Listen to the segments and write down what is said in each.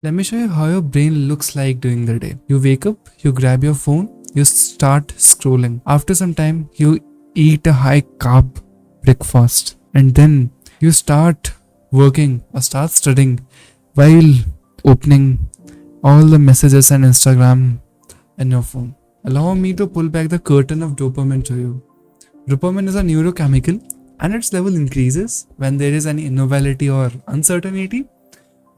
Let me show you how your brain looks like during the day. You wake up, you grab your phone, you start scrolling. After some time, you eat a high carb breakfast, and then you start working or start studying while opening all the messages and Instagram in your phone. Allow me to pull back the curtain of dopamine to you. Dopamine is a neurochemical and its level increases when there is any novelty or uncertainty,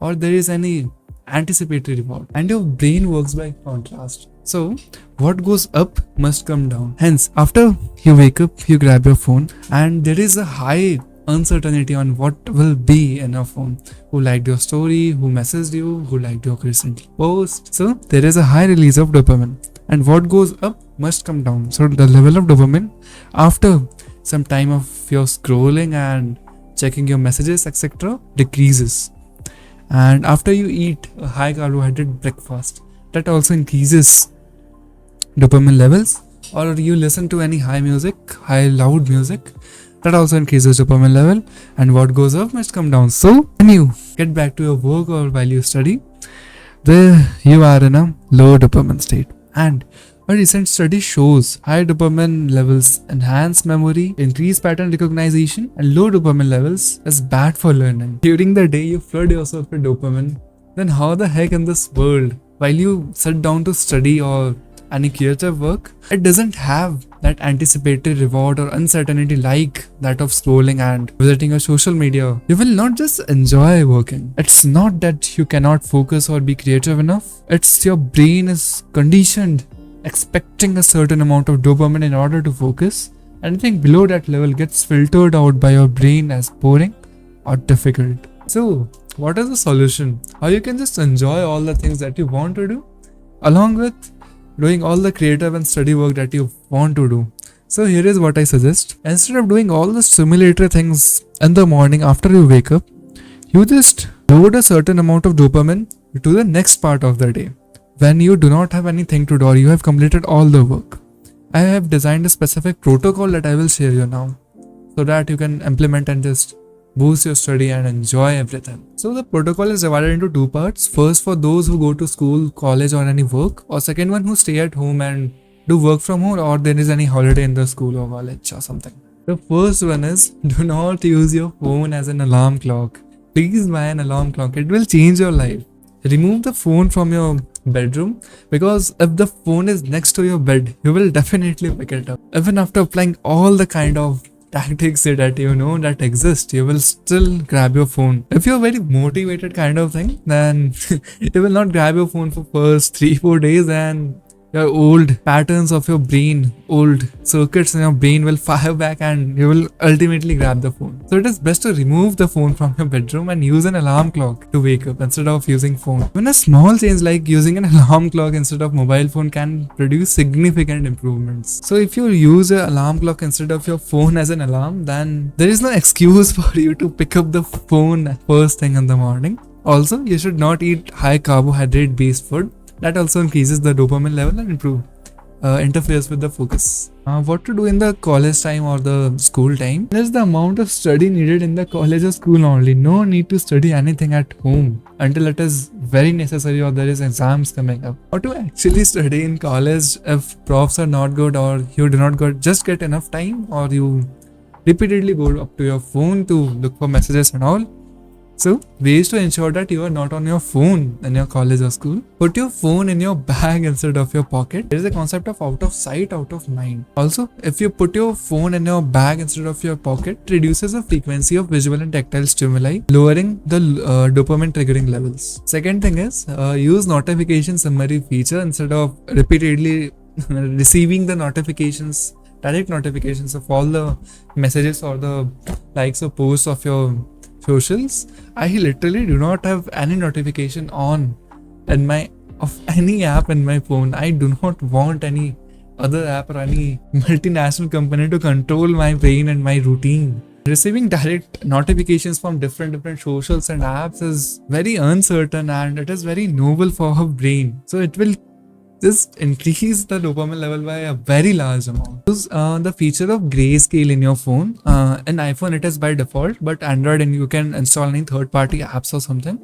or there is any anticipatory reward, and your brain works by contrast. So what goes up must come down. Hence, after you wake up, you grab your phone and there is a high uncertainty on what will be in your phone. Who liked your story, who messaged you, who liked your recent post. So there is a high release of dopamine, and what goes up must come down. So the level of dopamine after some time of your scrolling and checking your messages, etc., decreases. And after you eat a high carbohydrate breakfast, that also increases dopamine levels. Or you listen to any high music, high loud music, that also increases dopamine level, and what goes up must come down. So when you get back to your work or while you study, there you are in a low dopamine state. And a recent study shows high dopamine levels enhance memory, increase pattern recognition, and low dopamine levels is bad for learning. During the day, you flood yourself with dopamine. Then how the heck in this world, while you sit down to study or any creative work, it doesn't have that anticipatory reward or uncertainty like that of scrolling and visiting a social media. You will not just enjoy working. It's not that you cannot focus or be creative enough. It's your brain is conditioned expecting a certain amount of dopamine in order to focus. Anything below that level gets filtered out by your brain as boring or difficult. So what is the solution? How you can just enjoy all the things that you want to do along with doing all the creative and study work that you want to do. So here is what I suggest. Instead of doing all the stimulatory things in the morning after you wake up, you just load a certain amount of dopamine to the next part of the day, when you do not have anything to do or you have completed all the work. I have designed a specific protocol that I will share you now, so that you can implement and just boost your study and enjoy everything. So the protocol is divided into two parts. First, for those who go to school, college, or any work, or second one who stay at home and do work from home, or there is any holiday in the school or college or something. The first one is, do not use your phone as an alarm clock. Please buy an alarm clock. It will change your life. Remove the phone from your bedroom, because if the phone is next to your bed, you will definitely pick it up. Even after applying all the kind of tactics that you know that exist, you will still grab your phone. If you're very motivated kind of thing, then you will not grab your phone for first 3-4 days, and your old patterns of your brain, old circuits in your brain will fire back and you will ultimately grab the phone. So it is best to remove the phone from your bedroom and use an alarm clock to wake up instead of using phone. Even a small change like using an alarm clock instead of mobile phone can produce significant improvements. So if you use an alarm clock instead of your phone as an alarm, then there is no excuse for you to pick up the phone first thing in the morning. Also, you should not eat high carbohydrate based food. That also increases the dopamine level and interferes with the focus. What to do in the college time or the school time? There's the amount of study needed in the college or school only. No need to study anything at home until it is very necessary or there is exams coming up. Or to actually study in college if profs are not good or you do not just get enough time, or you repeatedly go up to your phone to look for messages and all. So, ways to ensure that you are not on your phone in your college or school. Put your phone in your bag instead of your pocket. There is a concept of out of sight, out of mind. Also, if you put your phone in your bag instead of your pocket, it reduces the frequency of visual and tactile stimuli, lowering the dopamine triggering levels. Second thing is, use notification summary feature instead of repeatedly receiving the notifications, direct notifications of all the messages or the likes or posts of your socials. I literally do not have any notification on of any app in my phone. I do not want any other app or any multinational company to control my brain and my routine. Receiving direct notifications from different socials and apps is very uncertain, and it is very novel for our brain. So it will just increase the dopamine level by a very large amount. Use the feature of grayscale in your phone. In iPhone it is by default, but Android and you can install any third-party apps or something.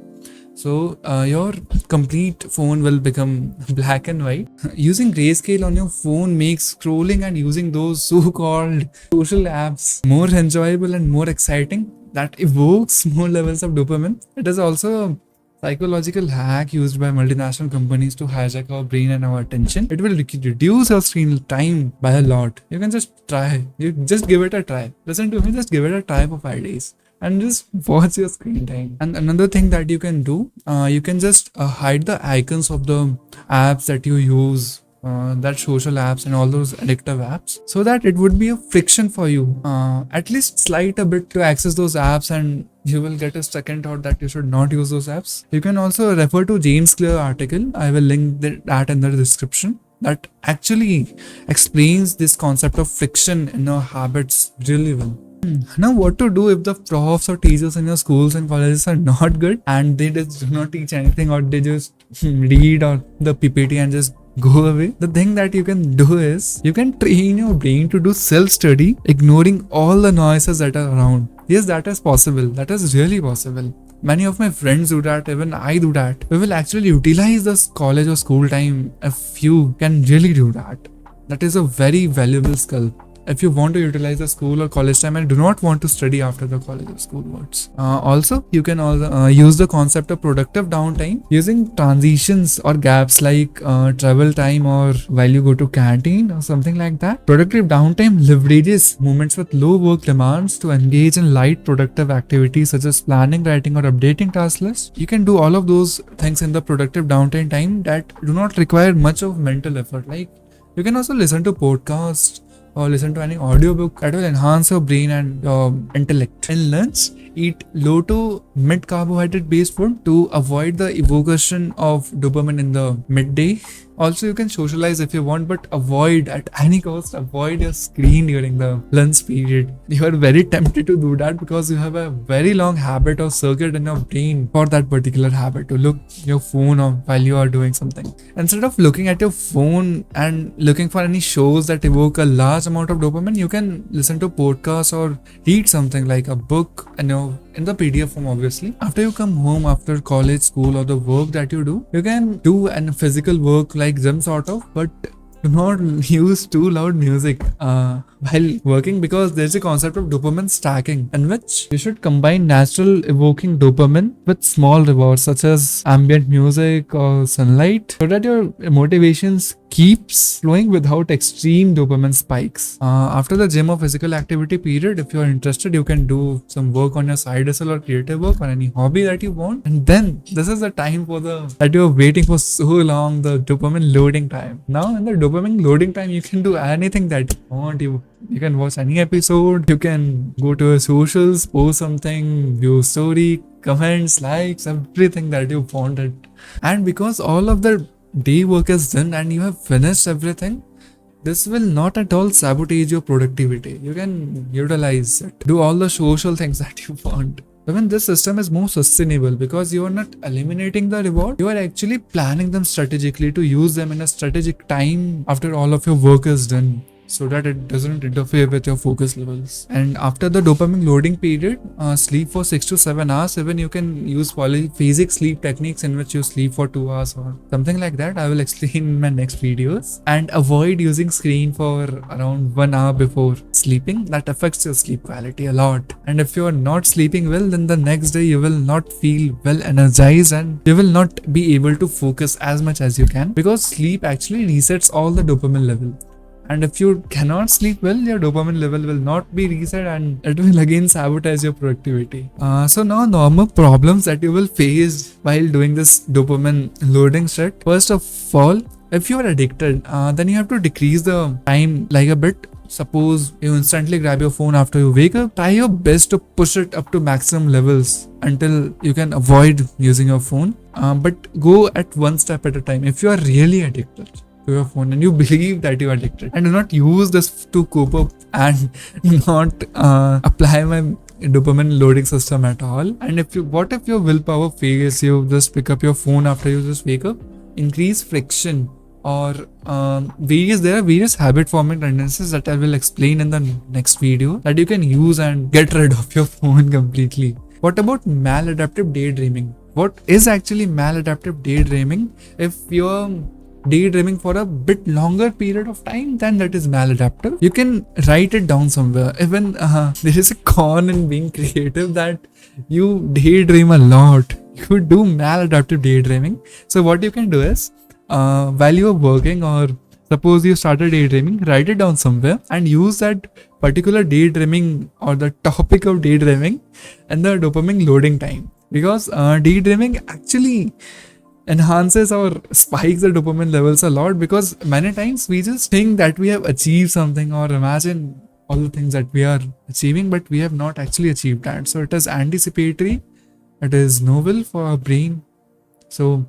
So your complete phone will become black and white. Using grayscale on your phone makes scrolling and using those so-called social apps more enjoyable and more exciting. That evokes more levels of dopamine. It is also a psychological hack used by multinational companies to hijack our brain and our attention. It will reduce our screen time by a lot. You can just try. You just give it a try. Listen to me. Just give it a try for 5 days and just watch your screen time. And another thing that you can do, you can just hide the icons of the apps that you use, that social apps and all those addictive apps, so that it would be a friction for you, at least slight a bit to access those apps, and you will get a second thought that you should not use those apps. You can also refer to James Clear article. I will link that in the description. That actually explains this concept of friction in our habits really well. Now, what to do if the profs or teachers in your schools and colleges are not good and they just do not teach anything, or they just read or the PPT and just go away? The thing that you can do is you can train your brain to do self-study, ignoring all the noises that are around. Yes, that is possible. That is really possible. Many of my friends do that, even I do that. We will actually utilize this college or school time if you can really do that. That is a very valuable skill. If you want to utilize the school or college time and do not want to study after the college or school words. Also, you can also use the concept of productive downtime using transitions or gaps like travel time or while you go to canteen or something like that. Productive downtime leverages moments with low work demands to engage in light productive activities such as planning, writing or updating task lists. You can do all of those things in the productive downtime time that do not require much of mental effort. Like you can also listen to podcasts or listen to any audiobook that will enhance your brain and intellect. In lunch, eat low to mid carbohydrate based food to avoid the evocation of dopamine in the midday. Also, you can socialize if you want, but avoid at any cost, avoid your screen during the lunch period. You are very tempted to do that because you have a very long habit or circuit in your brain for that particular habit to look your phone on while you are doing something. Instead of looking at your phone and looking for any shows that evoke a large amount of dopamine, you can listen to podcasts or read something like a book in the PDF form, obviously. After you come home after college, school or the work that you do, you can do a physical work like gym sort of, but do not use too loud music while working, because there's a concept of dopamine stacking in which you should combine natural evoking dopamine with small rewards such as ambient music or sunlight, so that your motivations keeps flowing without extreme dopamine spikes. After the gym or physical activity period, if you are interested, you can do some work on your side hustle or creative work or any hobby that you want. And then this is the time that you're waiting for so long, the dopamine loading time. Now in the dopamine loading time, you can do anything that you want. You can watch any episode, you can go to your socials, post something, view story, comments, likes, everything that you wanted. And because all of the day work is done and you have finished everything, this will not at all sabotage your productivity. You can utilize it, do all the social things that you want. Even this system is more sustainable because you are not eliminating the reward, you are actually planning them strategically to use them in a strategic time after all of your work is done, so that it doesn't interfere with your focus levels. And after the dopamine loading period, sleep for 6 to 7 hours. Even you can use polyphasic sleep techniques in which you sleep for 2 hours or something like that. I will explain in my next videos. And avoid using screen for around 1 hour before sleeping. That affects your sleep quality a lot. And if you are not sleeping well, then the next day you will not feel well energized and you will not be able to focus as much as you can, because sleep actually resets all the dopamine level. And if you cannot sleep well, your dopamine level will not be reset and it will again sabotage your productivity. So now normal problems that you will face while doing this dopamine loading set. First of all, if you are addicted, then you have to decrease the time like a bit. Suppose you instantly grab your phone after you wake up, try your best to push it up to maximum levels until you can avoid using your phone. But go at one step at a time. If you are really addicted to your phone and you believe that you are addicted, and do not use this to cope up and not apply my dopamine loading system at all. And what if your willpower fails? You just pick up your phone after you just wake up. Increase friction or there are various habit forming tendencies that I will explain in the next video that you can use and get rid of your phone completely. What about maladaptive daydreaming? what is actually maladaptive daydreaming. If you're daydreaming for a bit longer period of time, then that is maladaptive. You can write it down somewhere. Even there is a con in being creative that you daydream a lot. You do maladaptive daydreaming. So what you can do is, while you're working, or suppose you started daydreaming, write it down somewhere and use that particular daydreaming or the topic of daydreaming and the dopamine loading time. Because daydreaming actually enhances or spikes the dopamine levels a lot, because many times we just think that we have achieved something or imagine all the things that we are achieving, but we have not actually achieved that. So it is anticipatory, it is novel for our brain, so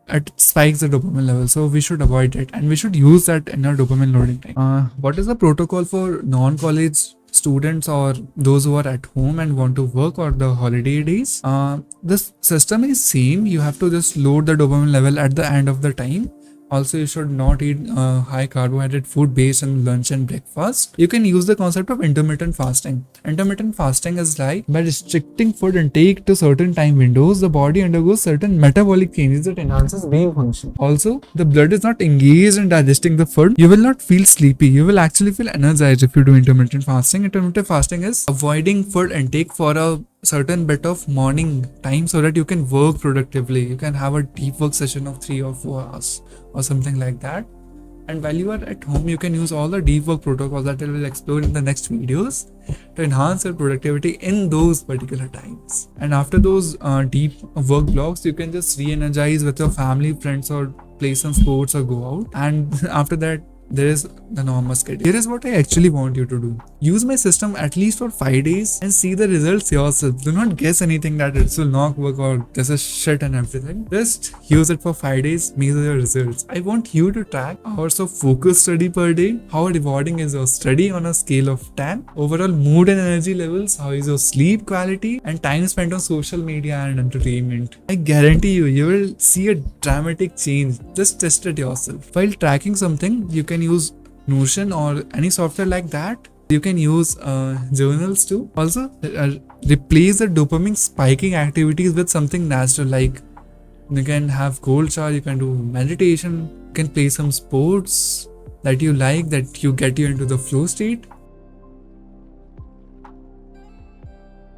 it spikes the dopamine level. So we should avoid it and we should use that in our dopamine loading time. What is the protocol for non-college students or those who are at home and want to work or the holiday days? This system is same. You have to just load the dopamine level at the end of the time. Also, you should not eat high carbohydrate food based on lunch and breakfast. You can use the concept of intermittent fasting. Intermittent fasting is like, by restricting food intake to certain time windows, the body undergoes certain metabolic changes that enhances brain function. Also, the blood is not engaged in digesting the food. You will not feel sleepy. You will actually feel energized if you do intermittent fasting. Intermittent fasting is avoiding food intake for a certain bit of morning time so that you can work productively. You can have a deep work session of 3 or 4 hours or something like that. And while you are at home, you can use all the deep work protocols that I will explore in the next videos to enhance your productivity in those particular times. And after those deep work blocks, you can just re-energize with your family, friends, or play some sports or go out. And after that, there is the normal schedule. Here is what I actually want you to do. Use my system at least for 5 days and see the results yourself. Do not guess anything that it will not work or this is shit and everything. Just use it for 5 days, measure your results. I want you to track hours of focused study per day. How rewarding is your study on a scale of 10? Overall mood and energy levels. How is your sleep quality? And time spent on social media and entertainment. I guarantee you will see a dramatic change. Just test it yourself. While tracking something, you can use Notion or any software like that. You can use journals too. Also, replace the dopamine spiking activities with something natural, like you can have cold shower, you can do meditation, you can play some sports that you like, that you get you into the flow state.